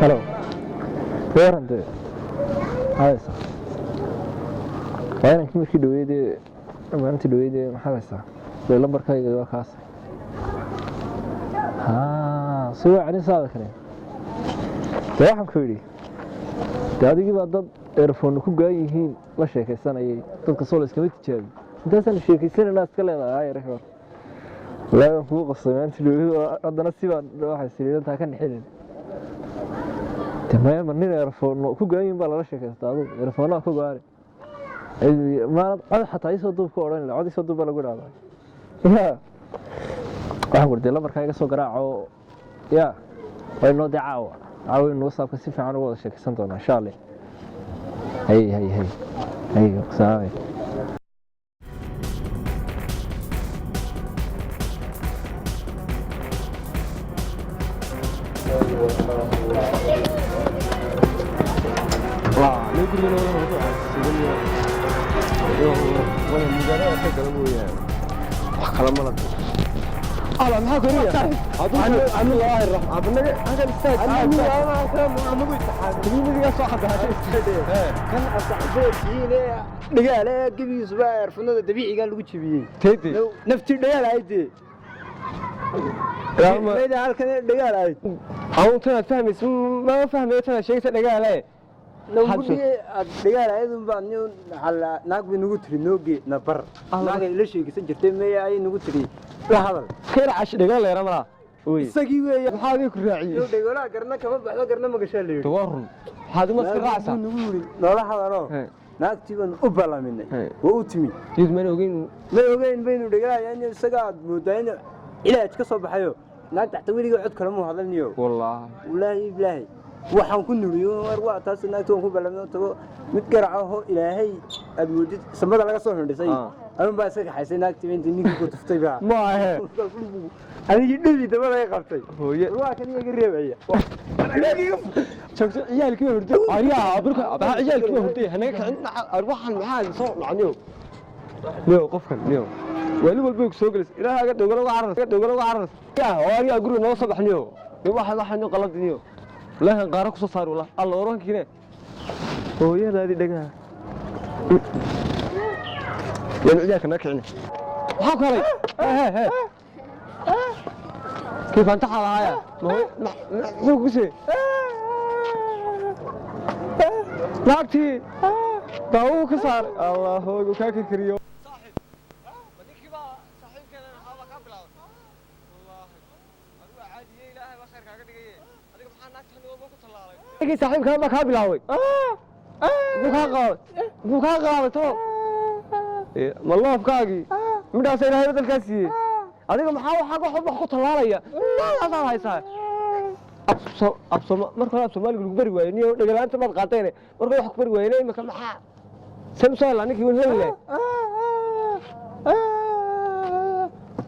Hello. Where are they? Hi. Why are you doing it? I'm going to do it. Mahasa. The lumber car is your house. Ah, so I didn't saw the car. They are pretty. The other give a earphone who go in la sheekaysan ay dadka soo iska tijaab intaasaan sheekaysan inaad iska leedahay reer la ku qasamaanti loo hadana siba waxa siriirta ka nixin tamay marnin earphone ku gooyin baa la sheekaystaa adu earphone ku gaari ma xataa isoo duub ku oran la isoo duub lagu dhaaday ya waxa warday la markaa iga soo garaaco ya way noo dacaawa caawin noo saabka si fiican uga sheekaysan doona insha Allah هي صافي واه نقول له والله ولا مجرد كلامه يعني كلام ملك على ما كوريا عن الله الرحمن هذا الاستاذ انا قلت حبيبي يا صاحبي هذا كان اصحابي دغاله قبيس باير فنده طبيعي قال لو جبيه نفتي دغاله ايدي ما halkan dagaal ay aan taa fahmis ma fahmeeyay sheegta dagaal لو بدي دغال ايدن بان حلا ناق بي نغو تري نوغي نبر ناق لا شيغسن جرتay meey ay nugu tiri la hadal khayr cash dagaal leeyahay mala way isagii weey maxaa ku raaciyay dagaal garna kama baxdo garna ma gashay leeyahay tawarrun haadu ma iska raacsan nugu yiri noola hadalo naagtiiban u balaaminay oo u timi did ma ogeyn baynu dagaal yani isaga moodayna ilaaj ka soo baxayo naag taxta wiliga cod kale mu hadalniyo wallahi billahi waxaan ku nuriyo war waa taas naagtoon ku ballamno tago mid garaaco ilaahay aad moodid samada laga soo hindhisay aan baa isaga xaysay naagtii intii ninkii ku tuftay ba ma aha anigi dhibi daba laga qabtay hooye waa kan iyaga reebaya joogto ciyaalkii hurdo ariya aburka baa ciyaalkii hurdo hanaga kicin arwaxan maxaa soo macniyo niyo qofkan niyo wali walba ku soo galis ilaahaga dogolo carar ya ariya guriga noo soo baxniyo waxaan qaladniyo لا قارك soo saar wala alla orankiina hooyadaadi dhagaa yaan ciyaarka nakicina waxa kale كيف انت حالها شو كسي ناقتي باو كسار الله هو كاك كريو صاحب وديكي با صاحب كان هذا قبل والله انا عادي الهي ما خير كاga dhigay igi saaxiibka ma ka bilaaway buka qaadato malloofkaagi midhaas ilaahay dalkaasi adiga maxaa waxa ku talaalaya aad haysaa absoma marka Soomaaliga lagu bari waayay niyo dhagalaanta mad qaateen marka wax ku bari waayay ma ka maxaa samsal aniki wal helay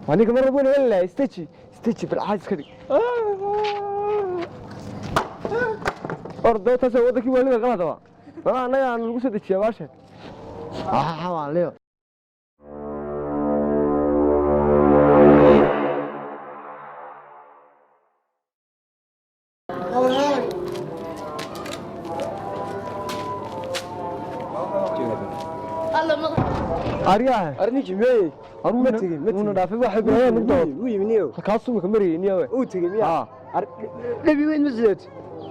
aniki mar buu helay stage bil aad iska dhig ordo taasoo wadakii waliga qaladaba anaga aan lagu soo dejiyaa baasha waan leeyo ariya arni jimay aruna tigi muna dhaafi waxa baa muddo u yiminiyo halkaas uu ka mariyay uu tigi miya dhabi weyn masjid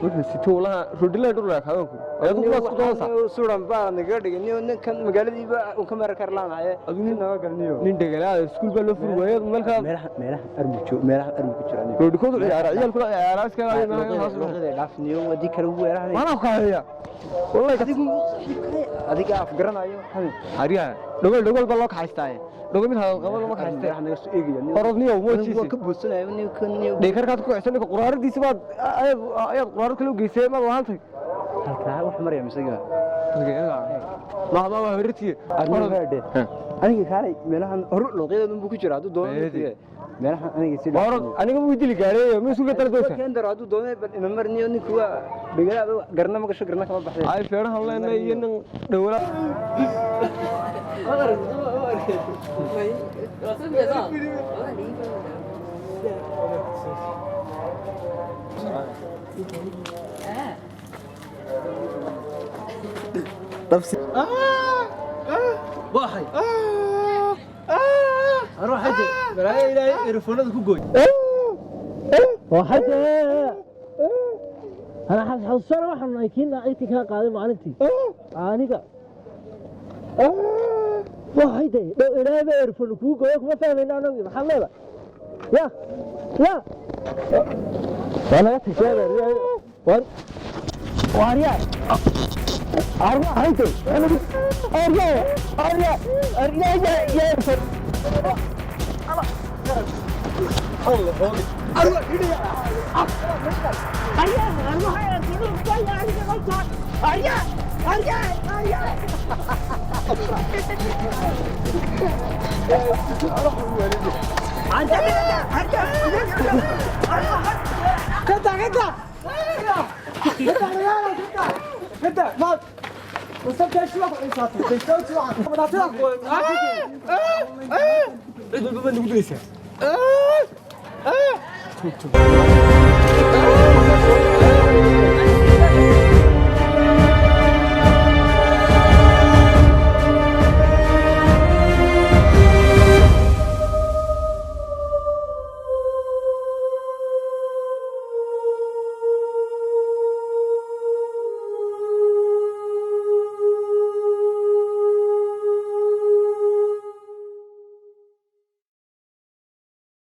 wuxuu sito walaha rodila dhul la kaanku ayadu ma isku doonsa suudan baa naga dhigay ninkan magaaladiiba uu ka marar karlaanahay aduna naga galniyo nin dhagalaada iskuul baa loo fur waayay meelaha armujo jiraan rodikoodu ciyaar kula ciyaar iska dhaafniyo wadi kala weerahay mana ku hayaa wallahi adiga af garanayo hariya dhogol baa loo kaxaystay dhogol mid hada qabal ma kaxaystay naga soo eegaya qorodniyo moojiisa ka buusanayo ninkan dheekarkaad ku xisay ninka quraaradiisa baad ayaad quraar kale u geysay ma waantay halka wax maraya misaga ma hortiye aniga kaalay meelahan hor luqadeedu buu ku jira haduu doonayo meelahan aniga si aniga wuu dili gaareeyo ma suuga tardoosha kender haduu doonayo bal ina marniyo ninku waa dhigalaada garna ma gasho garna kama baxday ay feerahan leenay iyo nin dhawla نفسي واحد اروح اجي براي الى ايرفونات كوغوي واحد انا حصل waxaan laakiin ayti ka qaaday maalintii aniga واحد ilaahay earphone ku gooyo kuma fahmayna anagu maxaa leeyahay ya wala tashaada واريا أريا هيك أريا يا انت ما وصلت ايش وقت انت بيستوي واحد ما تطلع ايه